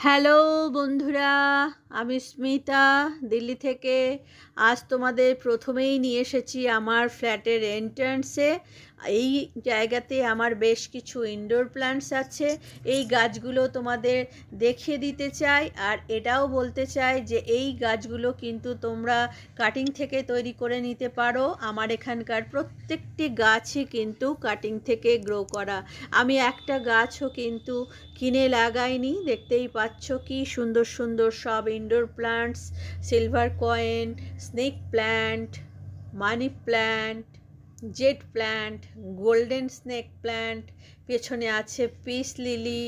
Hello বন্ধুরা, আমি স্মিতা দিল্লি থেকে। আজ তোমাদের প্রথমেই নিয়ে এসেছি আমার ফ্ল্যাটের এন্ট্রান্সে। এই জায়গাতে আমার বেশ কিছু ইনডোর প্ল্যান্টস আছে। এই গাছগুলো তোমাদের দেখিয়ে দিতে চাই, আর এটাও বলতে চাই যে এই গাছগুলো কিন্তু তোমরা কাটিং থেকে তৈরি করে নিতে পারো। আমার এখানকার প্রত্যেকটি গাছই কিন্তু কাটিং থেকে গ্রো করা। আমি একটা গাছও কিন্তু কিনে লাগাইনি। দেখতেই পাচ্ছ কি সুন্দর সুন্দর সব indoor plants, silver coin, snake plant, money plant, jet plant, golden snake plant, পেছনে আছে পিস লিলি,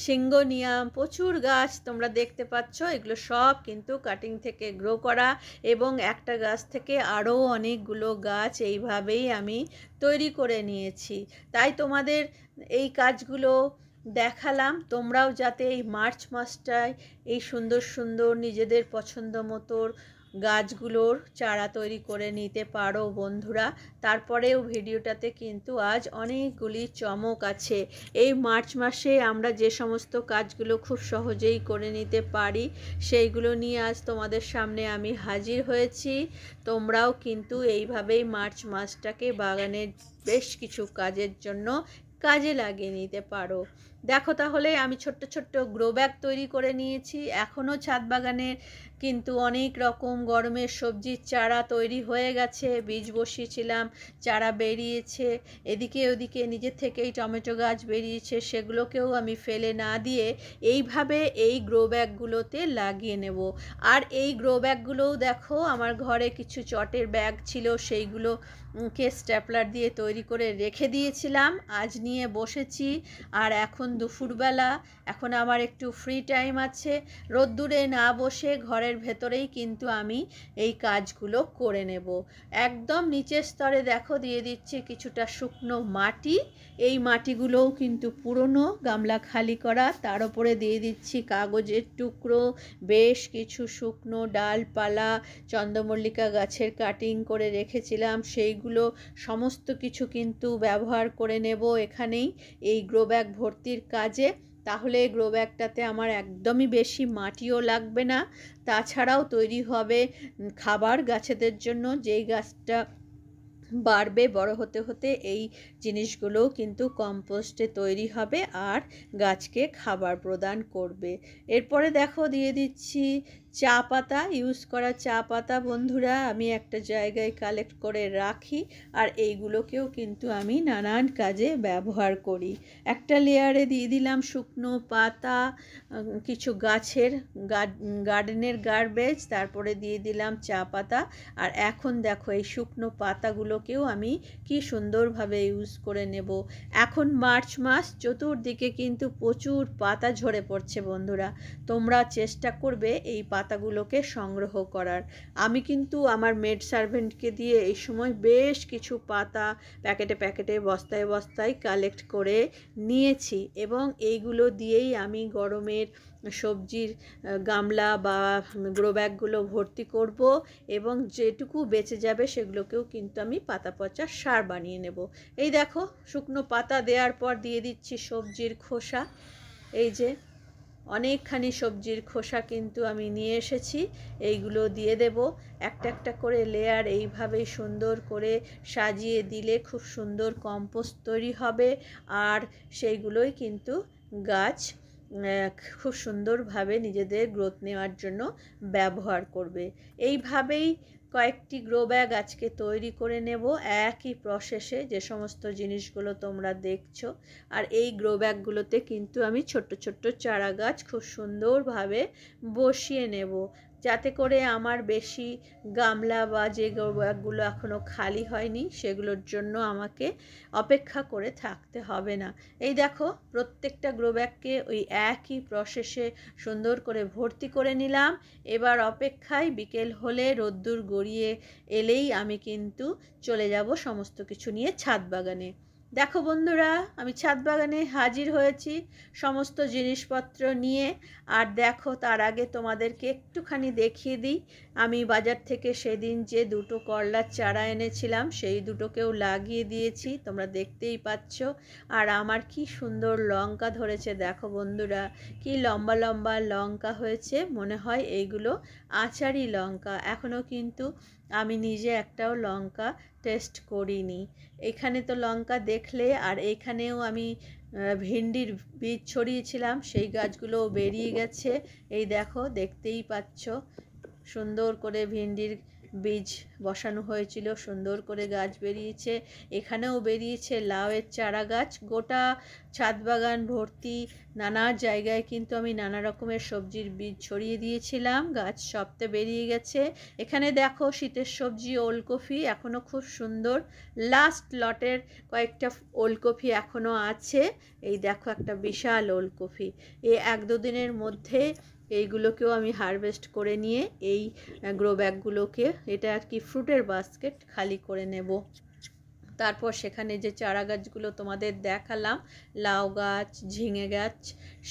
সিঙ্গোনিয়াম, প্রচুর গাছ তোমরা দেখতে পাচ্ছ। এগুলো সব কিন্তু কাটিং থেকে গ্রো করা, এবং একটা গাছ থেকে আরও অনেকগুলো গাছ এইভাবেই আমি তৈরি করে নিয়েছি। তাই তোমাদের এই কাজগুলো দেখালাম, তোমরাও যাতে এই মার্চ মাসটায় এই সুন্দর সুন্দর নিজেদের পছন্দ মতো গাছগুলোর চারা তৈরি করে নিতে পারো বন্ধুরা। তারপরেও ভিডিওটাতে কিন্তু আজ অনেকগুলি চমক আছে। এই মার্চ মাসে আমরা যে সমস্ত কাজগুলো খুব সহজেই করে নিতে পারি সেইগুলো নিয়ে আজ তোমাদের সামনে আমি হাজির হয়েছি। তোমরাও কিন্তু এইভাবেই মার্চ মাসটাকে বাগানের বেশ কিছু কাজের জন্য কাজে লাগিয়ে নিতে পারো। দেখো তাহলে আমি ছোট্ট ছোট্ট গ্রো ব্যাগ তৈরি করে নিয়েছি। এখনও ছাদ বাগানের কিন্তু অনেক রকম গরমের সবজির চারা তৈরি হয়ে গেছে। বীজ বসিয়েছিলাম, চারা বেরিয়েছে, এদিকে ওদিকে নিজের থেকেই টমেটো গাছ বেরিয়েছে। সেগুলোকেও আমি ফেলে না দিয়ে এইভাবে এই গ্রো ব্যাগগুলোতে লাগিয়ে নেব। আর এই গ্রো ব্যাগগুলোও দেখো আমার ঘরে কিছু চটের ব্যাগ ছিল, সেইগুলোকে স্ট্যাপলার দিয়ে তৈরি করে রেখে দিয়েছিলাম। আজ নিয়ে বসেছি, আর এখন দুপুরবেলা, এখন আমার একটু ফ্রি টাইম আছে। রোদ্দুরে না বসে ঘরের ভেতরেই কিন্তু আমি এই কাজগুলো করে নেব। একদম নিচের স্তরে দেখো দিয়ে দিচ্ছি কিছুটা শুকনো মাটি। এই মাটিগুলোও কিন্তু পুরনো, গামলা খালি করা। তার উপরে দিয়ে দিচ্ছি কাগজের টুকরো, বেশ কিছু শুকনো ডালপালা, চন্দ্রমল্লিকা গাছের কাটিং করে রেখেছিলাম, সেইগুলো সমস্ত কিছু কিন্তু ব্যবহার করে নেব এখানেই এই গ্রো ব্যাগ ভর্তির কাজে। তাহলে গ্রো ব্যাগটাতে আমার একদমই বেশি মাটিও লাগবে না। তাছাড়াও তৈরি হবে খাবার গাছেদের জন্য। যেই গাছটা বাড়বে, বড় হতে হতে এই জিনিসগুলোও কিন্তু কম্পোস্টে তৈরি হবে আর গাছকে খাবার প্রদান করবে। এরপরে দেখো দিয়ে দিচ্ছি চা পাতা, ইউজ করা চা পাতা বন্ধুরা আমি একটা জায়গায় কালেক্ট করে রাখি, আর এইগুলোকেও কিন্তু আমি নানান কাজে ব্যবহার করি। একটা লেয়ারে দিয়ে দিলাম শুকনো পাতা, কিছু গাছের গার্ডেনের গার্বেজ, তারপরে দিয়ে দিলাম চা পাতা। আর এখন দেখো এই শুকনো পাতাগুলোকেও আমি কি সুন্দরভাবে ইউজ করে নেব। এখন মার্চ মাস, চতুর্দিকে কিন্তু প্রচুর পাতা ঝরে পড়ছে বন্ধুরা। তোমরা চেষ্টা করবে এই পাতাগুলোকে সংগ্রহ করার। আমি কিন্তু আমার মেড সার্ভেন্টকে দিয়ে এই সময় বেশ কিছু পাতা প্যাকেটে প্যাকেটে বস্তায় বস্তায় কালেক্ট করে নিয়েছি, এবং এইগুলো দিয়েই আমি গরমের সবজির গামলা বা গ্রো ব্যাগগুলো ভর্তি করব, এবং যেটুকু বেঁচে যাবে সেগুলোকেও কিন্তু আমি পাতা পচা সার বানিয়ে নেব। এই দেখো শুকনো পাতা দেওয়ার পর দিয়ে দিচ্ছি সবজির খোসা। এই যে অনেকখানি সবজির খোসা কিন্তু আমি নিয়ে এসেছি, এইগুলো দিয়ে দেব। একটা একটা করে লেয়ার এইভাবেই সুন্দর করে সাজিয়ে দিলে খুব সুন্দর কম্পোস্ট তৈরি হবে, আর সেইগুলোই কিন্তু গাছ খুব সুন্দরভাবে নিজেদের গ্রোথ নেওয়ার জন্য ব্যবহার করবে। এইভাবেই কয়েকটি গ্রো ব্যাগ আজকে তৈরি করে নেব একই প্রসেসে, যে সমস্ত জিনিসগুলো তোমরা দেখছো। আর এই গ্রো ব্যাগগুলোতে কিন্তু আমি ছোট্ট ছোট্ট চারা গাছ খুব সুন্দরভাবে বসিয়ে নেব, যাতে করে আমার বেশি গামলা বা যে গ্রো ব্যাগগুলো এখনও খালি হয়নি সেগুলোর জন্য আমাকে অপেক্ষা করে থাকতে হবে না। এই দেখো প্রত্যেকটা গ্রো ব্যাগকে ওই একই প্রসেসে সুন্দর করে ভর্তি করে নিলাম। এবার অপেক্ষায়, বিকেল হলে রোদ্দুর গড়িয়ে এলেই আমি কিন্তু চলে যাব সমস্ত কিছু নিয়ে ছাদ বাগানে। দেখো বন্ধুরা, আমি ছাদ বাগানে হাজির হয়েছি সমস্ত জিনিসপত্র নিয়ে। আর দেখো, তার আগে তোমাদেরকে একটুখানি দেখিয়ে দিই। আমি বাজার থেকে সেদিন যে দুটো করলার চারা এনেছিলাম সেই দুটোকেও লাগিয়ে দিয়েছি, তোমরা দেখতেই পাচ্ছ। আর আমার কি সুন্দর লঙ্কা ধরেছে দেখো বন্ধুরা, কি লম্বা লম্বা লঙ্কা হয়েছে, মনে হয় এইগুলো আচারি লঙ্কা। এখনও কিন্তু আমি নিজে একটাও লঙ্কা টেস্ট করিনি। এখানে তো লঙ্কা দেখলে, আর এখানেও আমি ভেন্ডির বীজ ছড়িয়েছিলাম, সেই গাছগুলো বেরিয়ে গেছে। এই দেখো, দেখতেই পাচ্ছ সুন্দর করে ভেন্ডির বীজ বসানো হয়েছিল, সুন্দর করে গাছ বেরিয়েছে। এখানেও বেরিয়েছে লাউয়ের চারা গাছ। গোটা ছাদ বাগান ভর্তি নানা জায়গায় কিন্তু আমি নানা রকমের সবজির বীজ ছড়িয়ে দিয়েছিলাম, গাছ সবতে বেরিয়ে গেছে। এখানে দেখো শীতের সবজি ওলকপি এখনও খুব সুন্দর, লাস্ট লটের কয়েকটা ওলকপি এখনও আছে। এই দেখো একটা বিশাল ওলকপি, এই 1-2 দিনের মধ্যে এইগুলোকেও আমি হারভেস্ট করে নিয়ে এই গ্রো ব্যাগগুলোকে, এটা আর কি ফ্রুটের বাস্কেট, খালি করে নেব। তারপর সেখানে যে চারা গাছগুলো তোমাদের দেখালাম, লাউ গাছ, ঝিঙে গাছ,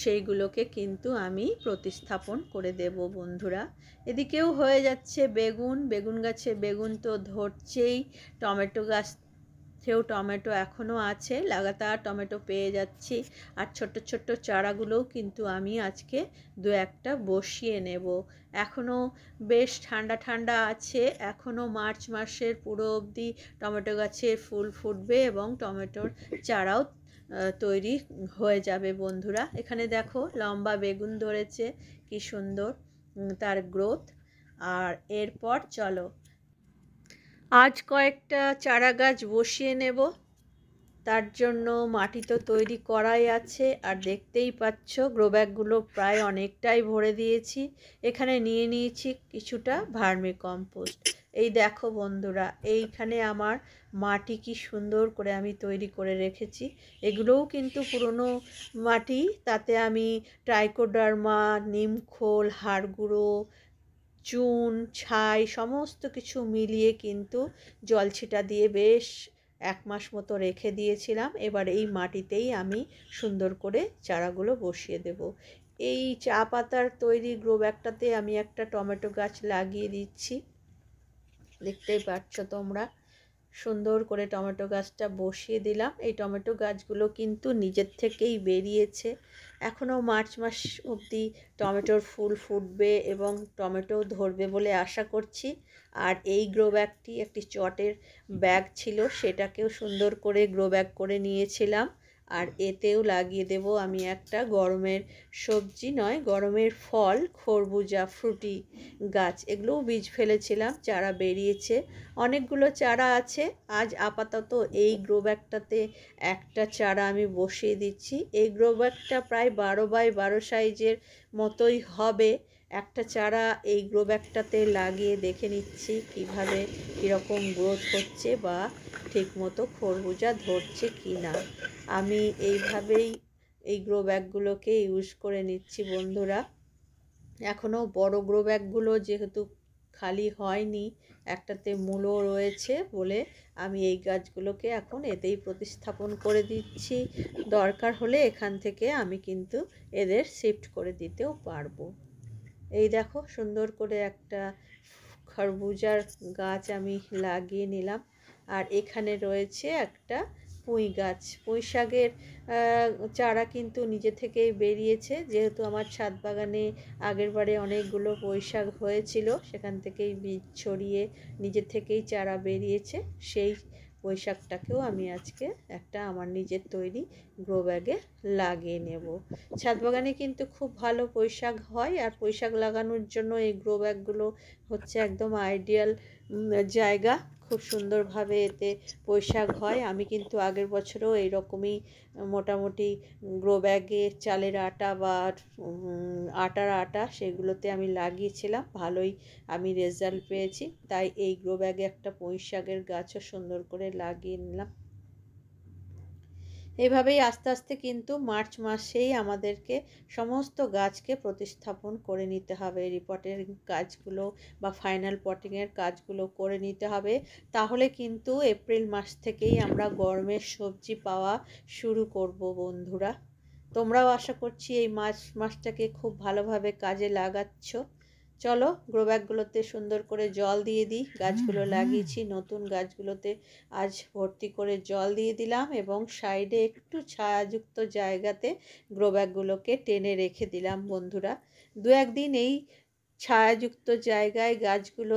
সেইগুলোকে কিন্তু আমি প্রতিস্থাপন করে দেব বন্ধুরা। এদিকেও হয়ে যাচ্ছে বেগুন, বেগুন গাছে বেগুন তো ধরছেই। টমেটো গাছেও টমেটো এখনও আছে, লাগাতার টমেটো পেয়ে যাচ্ছি। আর ছোট্ট ছোট্ট চারাগুলোও কিন্তু আমি আজকে 2-1টা বসিয়ে নেব। এখনও বেশ ঠান্ডা ঠান্ডা আছে, এখনও মার্চ মাসের পুরো অবধি টমেটো গাছে ফুল ফুটবে এবং টমেটোর চারাও তৈরি হয়ে যাবে বন্ধুরা। এখানে দেখো লম্বা বেগুন ধরেছে, কি সুন্দর তার গ্রোথ। আর এরপর চলো আজ কয়েকটা চারা গাছ বসিয়ে নেব। তার জন্য মাটি তো তৈরি করাই আছে, আর দেখতেই পাচ্ছ গ্রো ব্যাগগুলো প্রায় অনেকটাই ভরে দিয়েছি। এখানে নিয়ে নিয়েছি কিছুটা ভার্মি কম্পোস্ট। এই দেখো বন্ধুরা, এইখানে আমার মাটি কি সুন্দর করে আমি তৈরি করে রেখেছি। এগুলোও কিন্তু পুরনো মাটি, তাতে আমি ট্রাইকোডার্মা, নিমখোল, হাড় গুঁড়ো, চুন, ছাই সমস্ত কিছু মিলিয়ে কিন্তু জলছিটা দিয়ে বেশ 1 মাস মতো রেখে দিয়েছিলাম। এবার এই মাটিতেই আমি সুন্দর করে চারাগুলো বসিয়ে দেব। এই চা পাতার তৈরি গ্রো ব্যাগটাতে আমি একটা টমেটো গাছ লাগিয়ে দিচ্ছি, দেখতেই পাচ্ছ তোমরা। সুন্দর করে টমেটো গাছটা বসিয়ে দিলাম। এই টমেটো গাছগুলো কিন্তু নিজের থেকেই বেরিয়েছে। এখনও মার্চ মাস অবধি টমেটোর ফুল ফুটবে এবং টমেটো ধরবে বলে আশা করছি। আর এই গ্রো ব্যাগটি একটি চটের ব্যাগ ছিল, সেটাকেও সুন্দর করে গ্রো ব্যাগ করে নিয়েছিলাম। আর এতেও লাগিয়ে দেব আমি একটা গরমের সবজি নয়, গরমের ফল, খরবুজা, ফ্রুটি গাছ। এগুলোও বীজ ফেলেছিলাম, চারা বেরিয়েছে, অনেকগুলো চারা আছে। আজ আপাতত এই গ্রো ব্যাগটাতে একটা চারা আমি বসিয়ে দিচ্ছি। এই গ্রো ব্যাগটা প্রায় 12x12 সাইজের মতোই হবে। একটা চারা এই গ্রো ব্যাগটাতে লাগিয়ে দেখে নিচ্ছি কীভাবে, কীরকম গ্রোথ হচ্ছে বা ঠিকমতো খরবুজা ধরছে কি না। আমি এইভাবেই এই গ্রো ব্যাগগুলোকে ইউজ করে নিচ্ছি বন্ধুরা। এখনও বড় গ্রো ব্যাগগুলো যেহেতু খালি হয়নি, একটাতে মূলও রয়েছে বলে আমি এই গাছগুলোকে এখন এতেই প্রতিস্থাপন করে দিচ্ছি। দরকার হলে এখান থেকে আমি কিন্তু এদের শিফট করে দিতেও পারবো। এই দেখো সুন্দর করে একটা খরবুজার গাছ আমি লাগিয়ে নিলাম। আর এখানে রয়েছে একটা পুঁই গাছ, পুঁই শাকের চারা কিন্তু নিজে থেকেই বেরিয়েছে, যেহেতু আমার ছাদ বাগানে আগের বারে অনেকগুলো পুঁই শাক হয়েছিল, সেখান থেকেই বীজ ছড়িয়ে নিজে থেকেই চারা বেরিয়েছে। সেই পুঁই শাকটাকেও আমি আজকে একটা আমার নিজের তৈরি গ্রো ব্যাগে লাগিয়ে নেব। ছাদ বাগানে কিন্তু খুব ভালো পুঁই শাক হয়, আর পুঁই শাক লাগানোর জন্য এই গ্রো ব্যাগগুলো হচ্ছে একদম আইডিয়াল জায়গা। খুব সুন্দরভাবে এতে পুঁই শাক হয়। আমি কিন্তু আগের বছরও এইরকমই মোটামুটি গ্রো ব্যাগে চালের আটা বা আটার আটা সেগুলোতে আমি লাগিয়েছিলাম, ভালোই আমি রেজাল্ট পেয়েছি। তাই এই গ্রো ব্যাগে একটা পুঁই শাকের গাছও সুন্দর করে লাগিয়ে নিলাম। এভাবেই আস্তে আস্তে কিন্তু মার্চ মাসেই আমাদেরকে সমস্ত গাছকে প্রতিস্থাপন করে নিতে হবে, রিপোর্টের কাজগুলো বা ফাইনাল পটিংয়ের কাজগুলো করে নিতে হবে। তাহলে কিন্তু এপ্রিল মাস থেকেই আমরা গরমের সবজি পাওয়া শুরু করব বন্ধুরা। তোমরাও আশা করছি এই মাসটাকে খুব ভালোভাবে কাজে লাগাচ্ছ। চলো গ্রো ব্যাগগুলোতে সুন্দর করে জল দিয়ে দিই। গাছগুলো লাগিয়েছি, নতুন গাছগুলোতে আজ ভর্তি করে জল দিয়ে দিলাম এবং সাইডে একটু ছায়াযুক্ত জায়গাতে গ্রো ব্যাগগুলোকে টেনে রেখে দিলাম বন্ধুরা। দু একদিন এই ছায়াযুক্ত জায়গায় গাছগুলো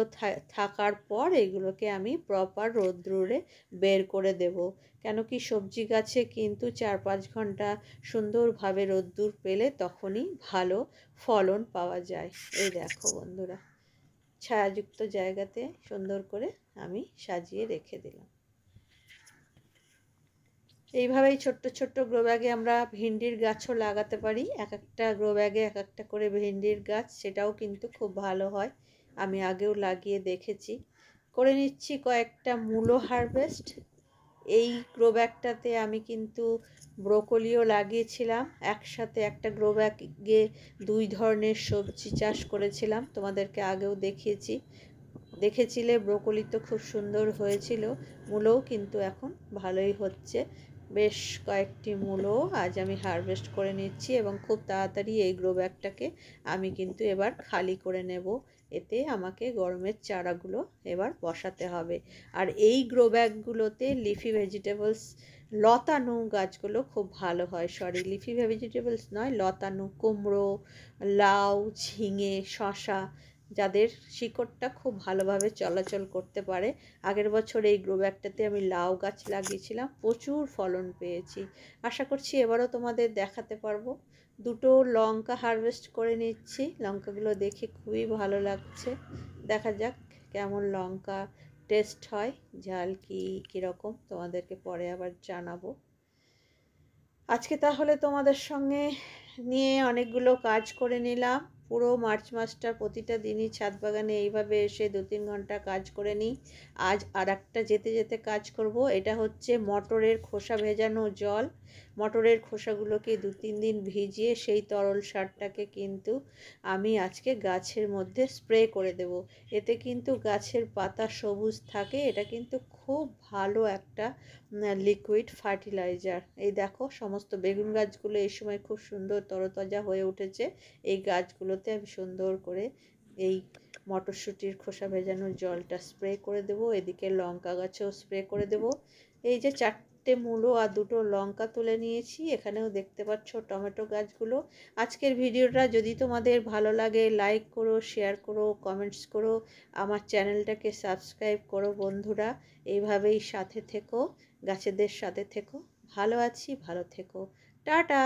থাকার পর এগুলোকে আমি প্রপার রোদ্দুরে বের করে দেব। কেন কি সবজি গাছে কিন্তু 4-5 ঘন্টা সুন্দরভাবে রোদ্দুর পেলে তখনই ভালো ফলন পাওয়া যায়। এই দেখো বন্ধুরা, ছায়াযুক্ত জায়গাতে সুন্দর করে আমি সাজিয়ে রেখে দিলাম। এইভাবেই ছোট্ট ছোট্ট গ্রো ব্যাগে আমরা ভেন্ডির গাছও লাগাতে পারি। এক একটা গ্রো ব্যাগে এক একটা করে ভেন্ডির গাছ, সেটাও কিন্তু খুব ভালো হয়। আমি আগেও লাগিয়ে দেখেছি। করে নিচ্ছি কয়েকটা মূলো হারভেস্ট। এই গ্রো ব্যাগটাতে আমি কিন্তু ব্রোকলিও লাগিয়েছিলাম। একসাথে একটা গ্রো ব্যাগে 2 ধরনের সবজি চাষ করেছিলাম, তোমাদেরকে আগেও দেখেছিলে। ব্রোকলি তো খুব সুন্দর হয়েছিল, মূলোও কিন্তু এখন ভালোই হচ্ছে। বেশ কয়েকটি মূলো আজ আমি হারভেস্ট করে নিচ্ছি এবং খুব তাড়াতাড়ি এই গ্রো ব্যাগটাকে আমি কিন্তু এবার খালি করে নেব। এতে আমাকে গরমের চারাগুলো এবার বসাতে হবে। আর এই গ্রো ব্যাগগুলোতে লিফি ভেজিটেবলস, লতানো গাছগুলো খুব ভালো হয়। লিফি ভেজিটেবলস নয়, লতানো, কুমড়ো, লাউ, ঝিঙে, শশা, যাদের শিকড়টা খুব ভালোভাবে চলাচল করতে পারে। আগের বছর এই গ্রো ব্যাগটাতে আমি লাউ গাছ লাগিয়েছিলাম, প্রচুর ফলন পেয়েছি। আশা করছি এবারও তোমাদের দেখাতে পারবো। 2টো লঙ্কা হারভেস্ট করে নিচ্ছি। লঙ্কাগুলো দেখে খুবই ভালো লাগছে। দেখা যাক কেমন লঙ্কা টেস্ট হয়, ঝাল কীরকম তোমাদেরকে পরে আবার জানাবো। আজকে তাহলে তোমাদের সঙ্গে নিয়ে অনেকগুলো কাজ করে নিলাম। পুরো মার্চ মাসটা প্রতিটা দিনই ছাদ বাগানে এইভাবে এসে 2-3 ঘন্টা কাজ করে নিই। আজ আর একটা যেতে যেতে কাজ করব। এটা হচ্ছে মটরের খোসা ভেজানো জল। মটরের খোসাগুলোকে 2-3 দিন ভিজিয়ে সেই তরল সারটাকে কিন্তু আমি আজকে গাছের মধ্যে স্প্রে করে দেব। এতে কিন্তু গাছের পাতা সবুজ থাকে। এটা কিন্তু খুব ভালো একটা লিকুইড ফার্টিলাইজার। এই দেখো সমস্ত বেগুন গাছগুলো এই সময় খুব সুন্দর তরতাজা হয়ে উঠেছে। এই গাছগুলোতে আমি সুন্দর করে এই মটরশুঁটির খোসা ভেজানো জলটা স্প্রে করে দেব। এদিকে লঙ্কা গাছেও স্প্রে করে দেব। এই যে 4টে মূলো আর 2টো লঙ্কা তুলে নিয়েছি। এখানেও দেখতে পাচ্ছ টমেটো গাছগুলো। আজকের ভিডিওটা যদি তোমাদের ভালো লাগে লাইক করো, শেয়ার করো, কমেন্টস করো, আমার চ্যানেলটাকে সাবস্ক্রাইব করো বন্ধুরা। এইভাবেই সাথে থেকো, গাছেদের সাথে থেকো। ভালো আছি, ভালো থেকো। টাটা।